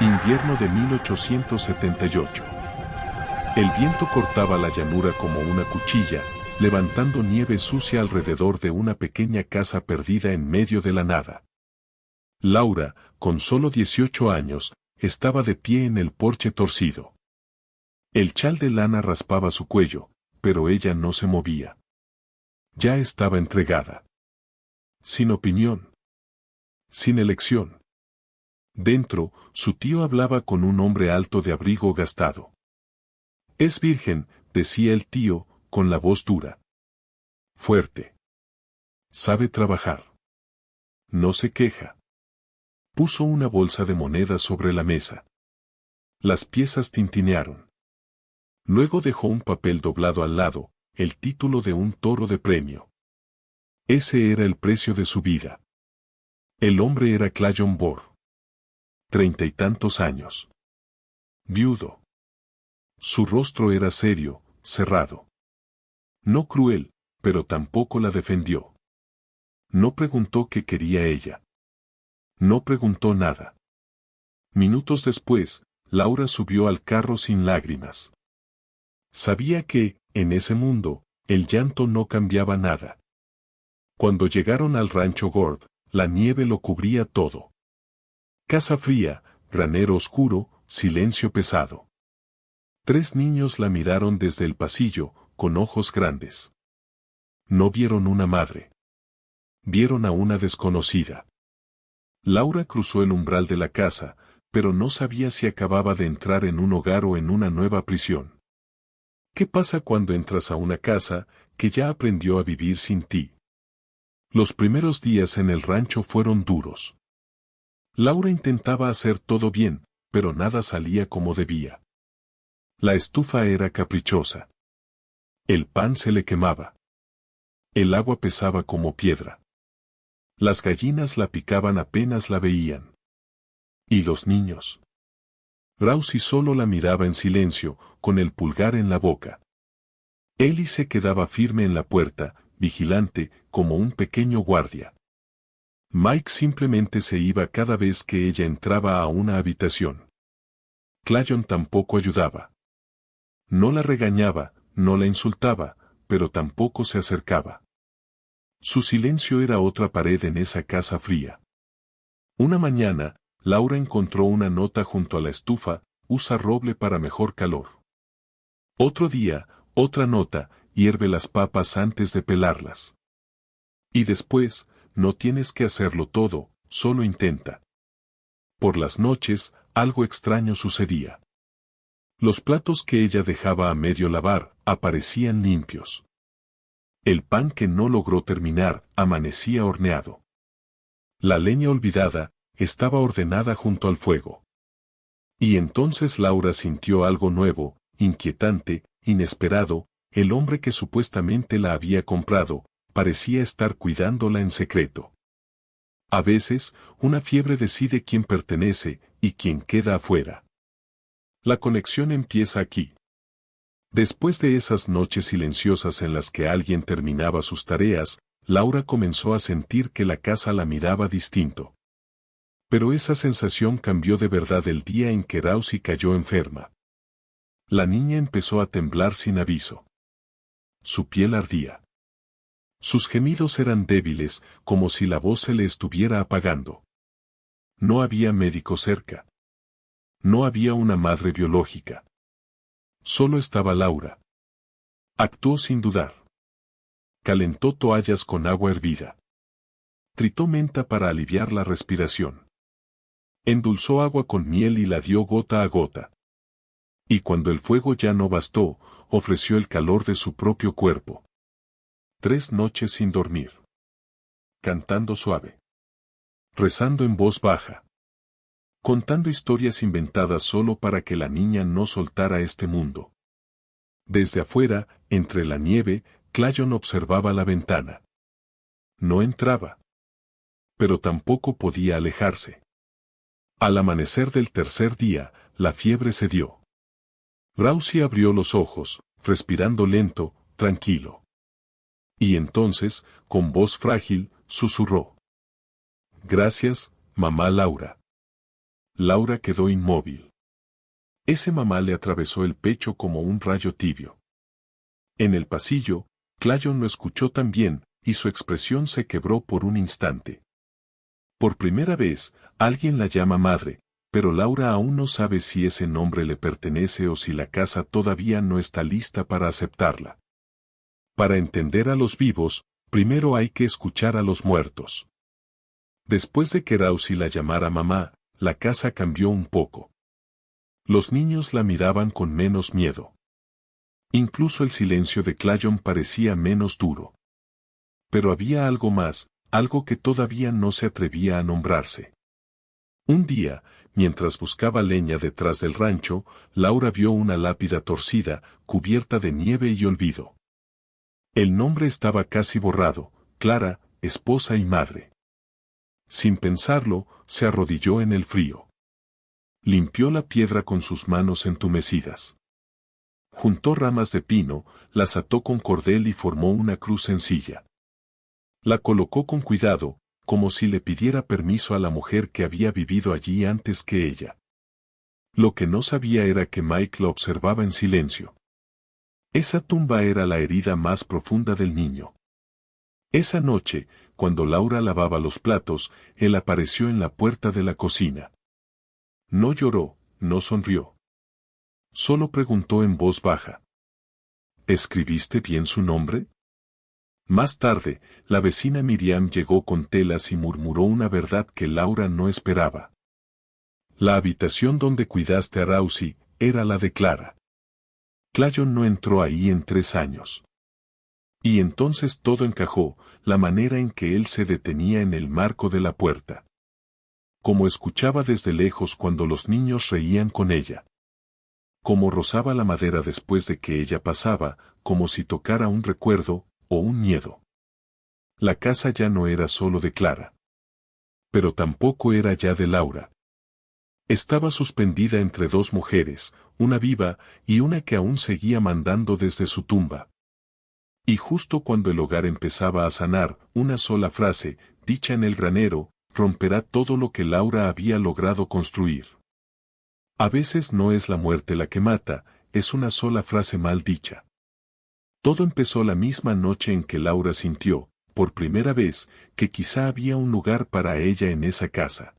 Invierno de 1878. El viento cortaba la llanura como una cuchilla, levantando nieve sucia alrededor de una pequeña casa perdida en medio de la nada. Laura, con solo 18 años, estaba de pie en el porche torcido. El chal de lana raspaba su cuello, pero ella no se movía. Ya estaba entregada. Sin opinión. Sin elección. Dentro, su tío hablaba con un hombre alto de abrigo gastado. «Es virgen», decía el tío, con la voz dura. Fuerte. Sabe trabajar. No se queja. Puso una bolsa de monedas sobre la mesa. Las piezas tintinearon. Luego dejó un papel doblado al lado, el título de un toro de premio. Ese era el precio de su vida. El hombre era Clayon Bor. 30 y tantos años. Viudo. Su rostro era serio, cerrado. No cruel, pero tampoco la defendió. No preguntó qué quería ella. No preguntó nada. Minutos después, Laura subió al carro sin lágrimas. Sabía que, en ese mundo, el llanto no cambiaba nada. Cuando llegaron al rancho Gord, la nieve lo cubría todo. Casa fría, granero oscuro, silencio pesado. 3 niños la miraron desde el pasillo, con ojos grandes. No vieron una madre. Vieron a una desconocida. Laura cruzó el umbral de la casa, pero no sabía si acababa de entrar en un hogar o en una nueva prisión. ¿Qué pasa cuando entras a una casa que ya aprendió a vivir sin ti? Los primeros días en el rancho fueron duros. Laura intentaba hacer todo bien, pero nada salía como debía. La estufa era caprichosa. El pan se le quemaba. El agua pesaba como piedra. Las gallinas la picaban apenas la veían. ¿Y los niños? Rousey solo la miraba en silencio, con el pulgar en la boca. Ellie se quedaba firme en la puerta, vigilante, como un pequeño guardia. Mike simplemente se iba cada vez que ella entraba a una habitación. Clayon tampoco ayudaba. No la regañaba, no la insultaba, pero tampoco se acercaba. Su silencio era otra pared en esa casa fría. Una mañana, Laura encontró una nota junto a la estufa: usa roble para mejor calor. Otro día, otra nota: hierve las papas antes de pelarlas. Y después: no tienes que hacerlo todo, solo intenta. Por las noches, algo extraño sucedía. Los platos que ella dejaba a medio lavar, aparecían limpios. El pan que no logró terminar, amanecía horneado. La leña olvidada, estaba ordenada junto al fuego. Y entonces Laura sintió algo nuevo, inquietante, inesperado: el hombre que supuestamente la había comprado, parecía estar cuidándola en secreto. A veces, una fiebre decide quién pertenece, y quién queda afuera. La conexión empieza aquí. Después de esas noches silenciosas en las que alguien terminaba sus tareas, Laura comenzó a sentir que la casa la miraba distinto. Pero esa sensación cambió de verdad el día en que Rousey cayó enferma. La niña empezó a temblar sin aviso. Su piel ardía. Sus gemidos eran débiles, como si la voz se le estuviera apagando. No había médico cerca. No había una madre biológica. Solo estaba Laura. Actuó sin dudar. Calentó toallas con agua hervida. Tritó menta para aliviar la respiración. Endulzó agua con miel y la dio gota a gota. Y cuando el fuego ya no bastó, ofreció el calor de su propio cuerpo. 3 noches sin dormir. Cantando suave. Rezando en voz baja. Contando historias inventadas solo para que la niña no soltara este mundo. Desde afuera, entre la nieve, Clayon observaba la ventana. No entraba. Pero tampoco podía alejarse. Al amanecer del tercer día, la fiebre cedió. Rousey abrió los ojos, respirando lento, tranquilo. Y entonces, con voz frágil, susurró: «Gracias, mamá Laura». Laura quedó inmóvil. Ese mamá le atravesó el pecho como un rayo tibio. En el pasillo, Clayon lo escuchó también, y su expresión se quebró por un instante. Por primera vez, alguien la llama madre, pero Laura aún no sabe si ese nombre le pertenece o si la casa todavía no está lista para aceptarla. Para entender a los vivos, primero hay que escuchar a los muertos. Después de que Rousey la llamara mamá, la casa cambió un poco. Los niños la miraban con menos miedo. Incluso el silencio de Clayon parecía menos duro. Pero había algo más, algo que todavía no se atrevía a nombrarse. Un día, mientras buscaba leña detrás del rancho, Laura vio una lápida torcida, cubierta de nieve y olvido. El nombre estaba casi borrado: Clara, esposa y madre. Sin pensarlo, se arrodilló en el frío. Limpió la piedra con sus manos entumecidas. Juntó ramas de pino, las ató con cordel y formó una cruz sencilla. La colocó con cuidado, como si le pidiera permiso a la mujer que había vivido allí antes que ella. Lo que no sabía era que Mike lo observaba en silencio. Esa tumba era la herida más profunda del niño. Esa noche, cuando Laura lavaba los platos, él apareció en la puerta de la cocina. No lloró, no sonrió. Solo preguntó en voz baja: ¿escribiste bien su nombre? Más tarde, la vecina Miriam llegó con telas y murmuró una verdad que Laura no esperaba. La habitación donde cuidaste a Rousey era la de Clara. Clayon no entró ahí en 3 años. Y entonces todo encajó, la manera en que él se detenía en el marco de la puerta. Como escuchaba desde lejos cuando los niños reían con ella. Como rozaba la madera después de que ella pasaba, como si tocara un recuerdo, o un miedo. La casa ya no era solo de Clara. Pero tampoco era ya de Laura. Estaba suspendida entre 2 mujeres, una viva y una que aún seguía mandando desde su tumba. Y justo cuando el hogar empezaba a sanar, una sola frase, dicha en el granero, romperá todo lo que Laura había logrado construir. A veces no es la muerte la que mata, es una sola frase mal dicha. Todo empezó la misma noche en que Laura sintió, por primera vez, que quizá había un lugar para ella en esa casa.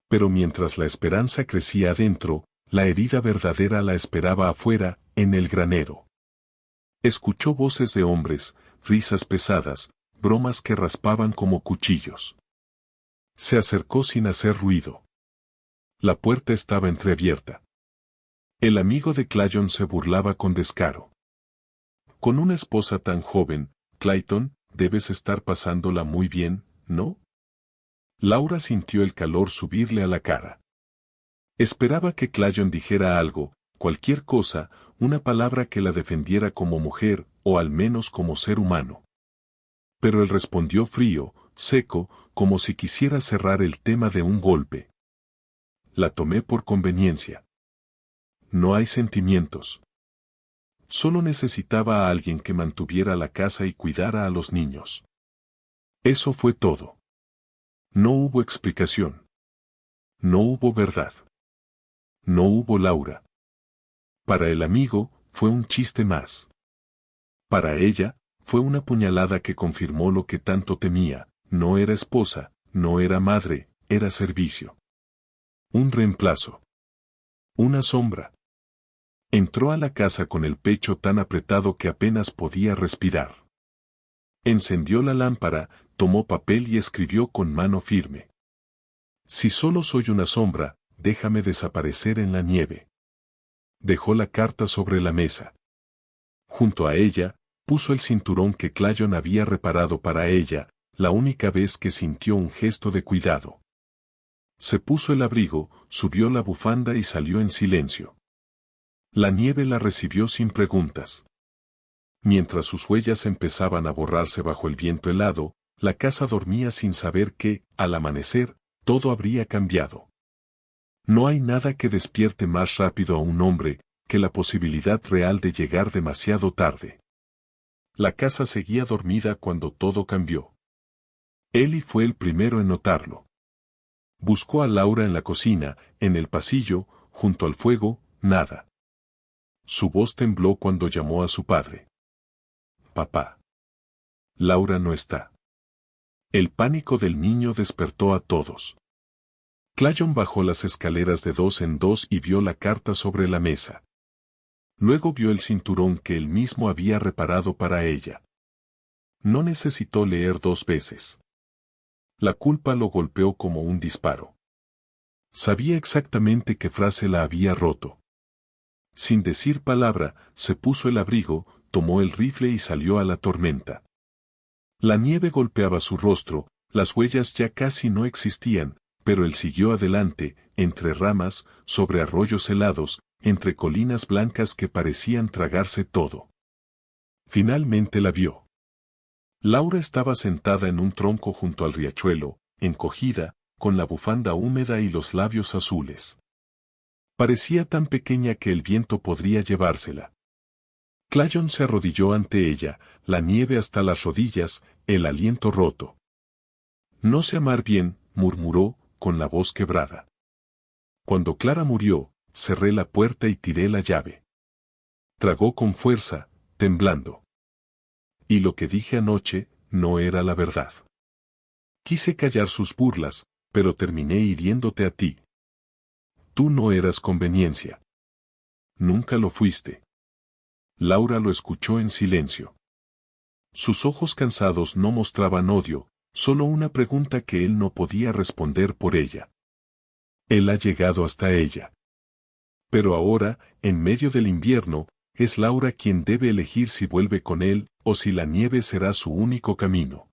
Pero mientras la esperanza crecía adentro, la herida verdadera la esperaba afuera, en el granero. Escuchó voces de hombres, risas pesadas, bromas que raspaban como cuchillos. Se acercó sin hacer ruido. La puerta estaba entreabierta. El amigo de Clayon se burlaba con descaro. Con una esposa tan joven, Clayton, debes estar pasándola muy bien, ¿no? Laura sintió el calor subirle a la cara. Esperaba que Clayon dijera algo, cualquier cosa, una palabra que la defendiera como mujer, o al menos como ser humano. Pero él respondió frío, seco, como si quisiera cerrar el tema de un golpe. La tomé por conveniencia. No hay sentimientos. Solo necesitaba a alguien que mantuviera la casa y cuidara a los niños. Eso fue todo. No hubo explicación. No hubo verdad. No hubo Laura. Para el amigo, fue un chiste más. Para ella, fue una puñalada que confirmó lo que tanto temía: no era esposa, no era madre, era servicio. Un reemplazo. Una sombra. Entró a la casa con el pecho tan apretado que apenas podía respirar. Encendió la lámpara, tomó papel y escribió con mano firme: si solo soy una sombra, déjame desaparecer en la nieve. Dejó la carta sobre la mesa. Junto a ella, puso el cinturón que Clayon había reparado para ella, la única vez que sintió un gesto de cuidado. Se puso el abrigo, subió la bufanda y salió en silencio. La nieve la recibió sin preguntas. Mientras sus huellas empezaban a borrarse bajo el viento helado, la casa dormía sin saber que, al amanecer, todo habría cambiado. No hay nada que despierte más rápido a un hombre que la posibilidad real de llegar demasiado tarde. La casa seguía dormida cuando todo cambió. Eli fue el primero en notarlo. Buscó a Laura en la cocina, en el pasillo, junto al fuego, nada. Su voz tembló cuando llamó a su padre. Papá. Laura no está. El pánico del niño despertó a todos. Clayon bajó las escaleras de dos en dos y vio la carta sobre la mesa. Luego vio el cinturón que él mismo había reparado para ella. No necesitó leer dos veces. La culpa lo golpeó como un disparo. Sabía exactamente qué frase la había roto. Sin decir palabra, se puso el abrigo, tomó el rifle y salió a la tormenta. La nieve golpeaba su rostro, las huellas ya casi no existían, pero él siguió adelante, entre ramas, sobre arroyos helados, entre colinas blancas que parecían tragarse todo. Finalmente la vio. Laura estaba sentada en un tronco junto al riachuelo, encogida, con la bufanda húmeda y los labios azules. Parecía tan pequeña que el viento podría llevársela. Clayon se arrodilló ante ella, la nieve hasta las rodillas, el aliento roto. No sé amar bien, murmuró, con la voz quebrada. Cuando Clara murió, cerré la puerta y tiré la llave. Tragó con fuerza, temblando. Y lo que dije anoche, no era la verdad. Quise callar sus burlas, pero terminé hiriéndote a ti. Tú no eras conveniencia. Nunca lo fuiste. Laura lo escuchó en silencio. Sus ojos cansados no mostraban odio, solo una pregunta que él no podía responder por ella. Él ha llegado hasta ella. Pero ahora, en medio del invierno, es Laura quien debe elegir si vuelve con él, o si la nieve será su único camino.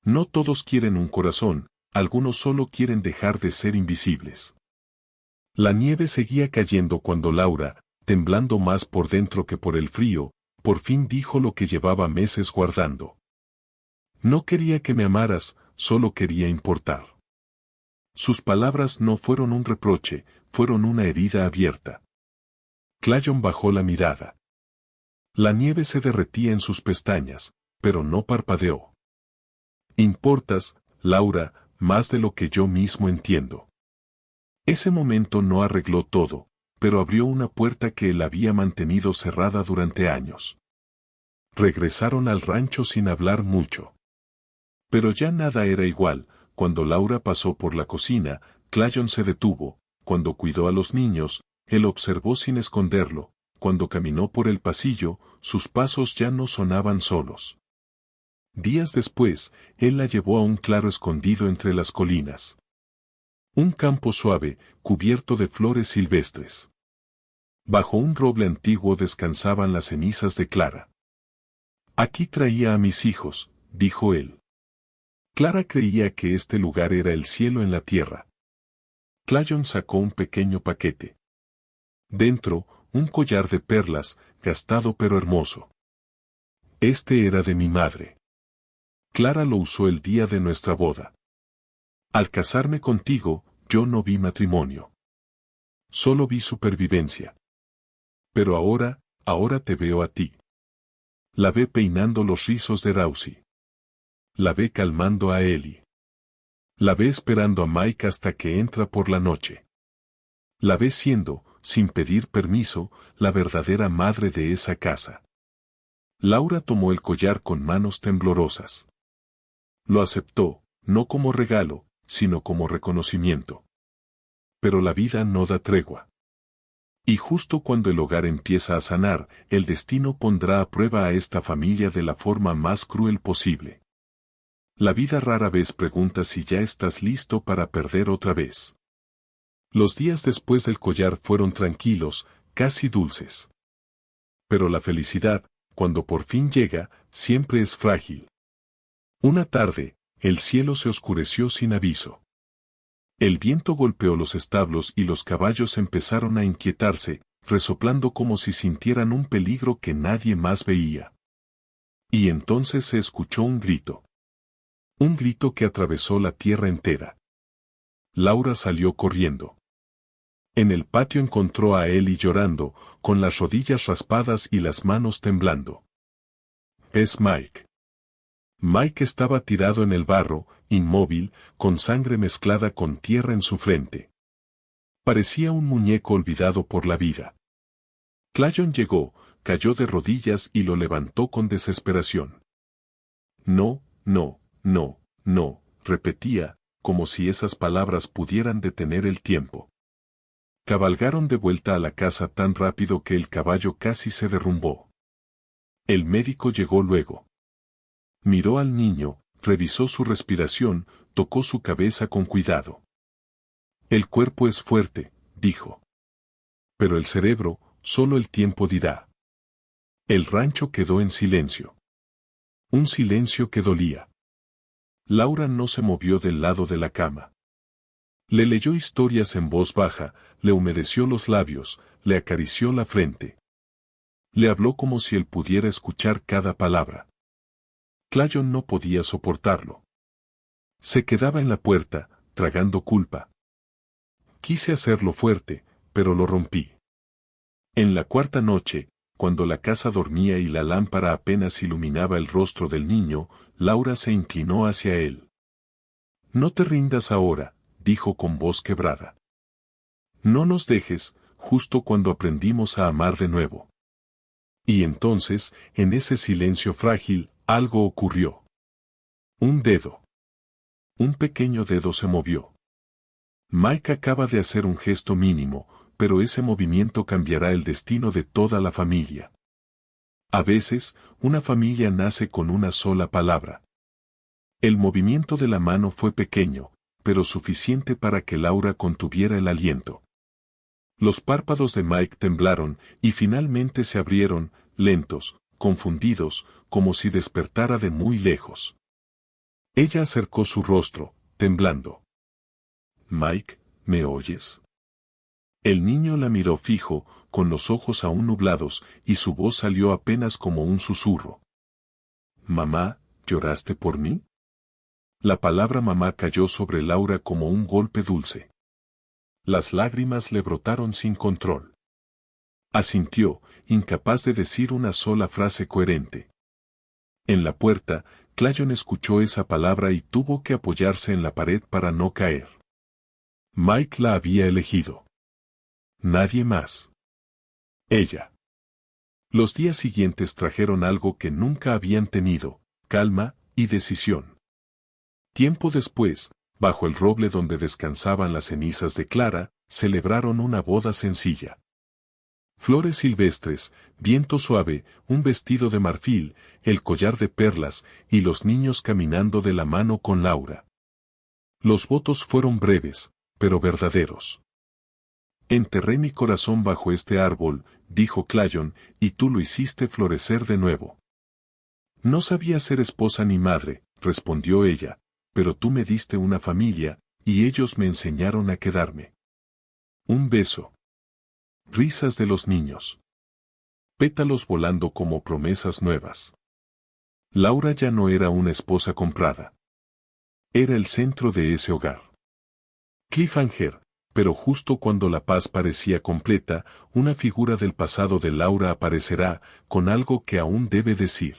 No todos quieren un corazón, algunos solo quieren dejar de ser invisibles. La nieve seguía cayendo cuando Laura, temblando más por dentro que por el frío, por fin dijo lo que llevaba meses guardando. No quería que me amaras, solo quería importar. Sus palabras no fueron un reproche, fueron una herida abierta. Clayon bajó la mirada. La nieve se derretía en sus pestañas, pero no parpadeó. Importas, Laura, más de lo que yo mismo entiendo. Ese momento no arregló todo, pero abrió una puerta que él había mantenido cerrada durante años. Regresaron al rancho sin hablar mucho. Pero ya nada era igual. Cuando Laura pasó por la cocina, Clayon se detuvo. Cuando cuidó a los niños, él observó sin esconderlo. Cuando caminó por el pasillo, sus pasos ya no sonaban solos. Días después, él la llevó a un claro escondido entre las colinas. Un campo suave, cubierto de flores silvestres. Bajo un roble antiguo descansaban las cenizas de Clara. Aquí traía a mis hijos, dijo él. Clara creía que este lugar era el cielo en la tierra. Clayon sacó un pequeño paquete. Dentro, un collar de perlas, gastado pero hermoso. Este era de mi madre. Clara lo usó el día de nuestra boda. Al casarme contigo, yo no vi matrimonio. Solo vi supervivencia. Pero ahora te veo a ti. La ve peinando los rizos de Rousey. La ve calmando a Ellie. La ve esperando a Mike hasta que entra por la noche. La ve siendo, sin pedir permiso, la verdadera madre de esa casa. Laura tomó el collar con manos temblorosas. Lo aceptó, no como regalo, sino como reconocimiento. Pero la vida no da tregua. Y justo cuando el hogar empieza a sanar, el destino pondrá a prueba a esta familia de la forma más cruel posible. La vida rara vez pregunta si ya estás listo para perder otra vez. Los días después del collar fueron tranquilos, casi dulces. Pero la felicidad, cuando por fin llega, siempre es frágil. Una tarde, el cielo se oscureció sin aviso. El viento golpeó los establos y los caballos empezaron a inquietarse, resoplando como si sintieran un peligro que nadie más veía. Y entonces se escuchó un grito. Un grito que atravesó la tierra entera. Laura salió corriendo. En el patio encontró a Ellie llorando, con las rodillas raspadas y las manos temblando. Es Mike. Mike estaba tirado en el barro, inmóvil, con sangre mezclada con tierra en su frente. Parecía un muñeco olvidado por la vida. Clayon llegó, cayó de rodillas y lo levantó con desesperación. No, no, no, no, repetía, como si esas palabras pudieran detener el tiempo. Cabalgaron de vuelta a la casa tan rápido que el caballo casi se derrumbó. El médico llegó luego. Miró al niño, revisó su respiración, tocó su cabeza con cuidado. El cuerpo es fuerte, dijo. Pero el cerebro, solo el tiempo dirá. El rancho quedó en silencio. Un silencio que dolía. Laura no se movió del lado de la cama. Le leyó historias en voz baja, le humedeció los labios, le acarició la frente. Le habló como si él pudiera escuchar cada palabra. Clayon no podía soportarlo. Se quedaba en la puerta, tragando culpa. Quise hacerlo fuerte, pero lo rompí. En la cuarta noche, cuando la casa dormía y la lámpara apenas iluminaba el rostro del niño, Laura se inclinó hacia él. No te rindas ahora, dijo con voz quebrada. No nos dejes, justo cuando aprendimos a amar de nuevo. Y entonces, en ese silencio frágil, algo ocurrió. Un dedo. Un pequeño dedo se movió. Mike acaba de hacer un gesto mínimo, pero ese movimiento cambiará el destino de toda la familia. A veces, una familia nace con una sola palabra. El movimiento de la mano fue pequeño, pero suficiente para que Laura contuviera el aliento. Los párpados de Mike temblaron y finalmente se abrieron, lentos, confundidos, como si despertara de muy lejos. Ella acercó su rostro, temblando. Mike, ¿me oyes? El niño la miró fijo, con los ojos aún nublados, y su voz salió apenas como un susurro. Mamá, ¿lloraste por mí? La palabra mamá cayó sobre Laura como un golpe dulce. Las lágrimas le brotaron sin control. Asintió, incapaz de decir una sola frase coherente. En la puerta, Clayon escuchó esa palabra y tuvo que apoyarse en la pared para no caer. Mike la había elegido. Nadie más. Ella. Los días siguientes trajeron algo que nunca habían tenido, calma y decisión. Tiempo después, bajo el roble donde descansaban las cenizas de Clara, celebraron una boda sencilla. Flores silvestres, viento suave, un vestido de marfil, el collar de perlas, y los niños caminando de la mano con Laura. Los votos fueron breves, pero verdaderos. Enterré mi corazón bajo este árbol, dijo Clayon, y tú lo hiciste florecer de nuevo. No sabía ser esposa ni madre, respondió ella, pero tú me diste una familia, y ellos me enseñaron a quedarme. Un beso. Risas de los niños. Pétalos volando como promesas nuevas. Laura ya no era una esposa comprada. Era el centro de ese hogar. Cliffhanger, pero justo cuando la paz parecía completa, una figura del pasado de Laura aparecerá, con algo que aún debe decir.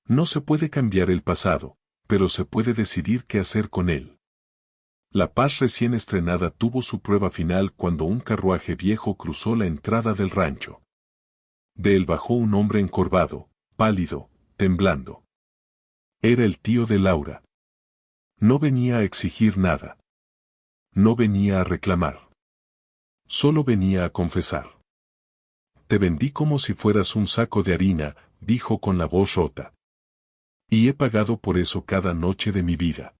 No se puede cambiar el pasado, pero se puede decidir qué hacer con él. La paz recién estrenada tuvo su prueba final cuando un carruaje viejo cruzó la entrada del rancho. De él bajó un hombre encorvado, pálido, temblando. Era el tío de Laura. No venía a exigir nada. No venía a reclamar. Solo venía a confesar. Te vendí como si fueras un saco de harina, dijo con la voz rota. Y he pagado por eso cada noche de mi vida.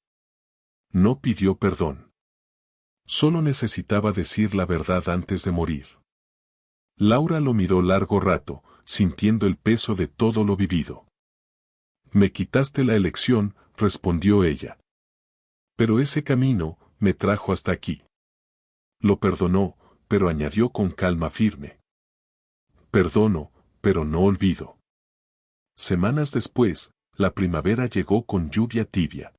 No pidió perdón. Solo necesitaba decir la verdad antes de morir. Laura lo miró largo rato, sintiendo el peso de todo lo vivido. Me quitaste la elección, respondió ella. Pero ese camino me trajo hasta aquí. Lo perdonó, pero añadió con calma firme. Perdono, pero no olvido. Semanas después, la primavera llegó con lluvia tibia.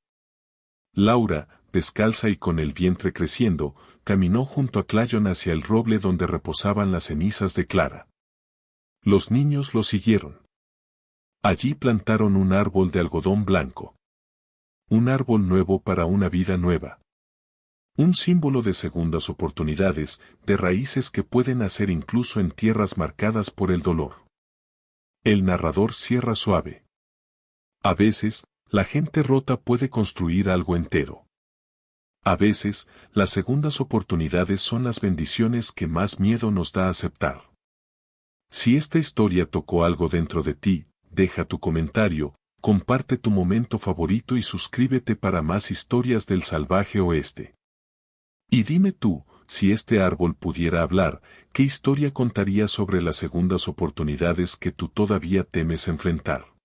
Laura, descalza y con el vientre creciendo, caminó junto a Clayon hacia el roble donde reposaban las cenizas de Clara. Los niños lo siguieron. Allí plantaron un árbol de algodón blanco. Un árbol nuevo para una vida nueva. Un símbolo de segundas oportunidades, de raíces que pueden nacer incluso en tierras marcadas por el dolor. El narrador cierra suave. A veces, la gente rota puede construir algo entero. A veces, las segundas oportunidades son las bendiciones que más miedo nos da aceptar. Si esta historia tocó algo dentro de ti, deja tu comentario, comparte tu momento favorito y suscríbete para más historias del salvaje oeste. Y dime tú, si este árbol pudiera hablar, ¿qué historia contaría sobre las segundas oportunidades que tú todavía temes enfrentar?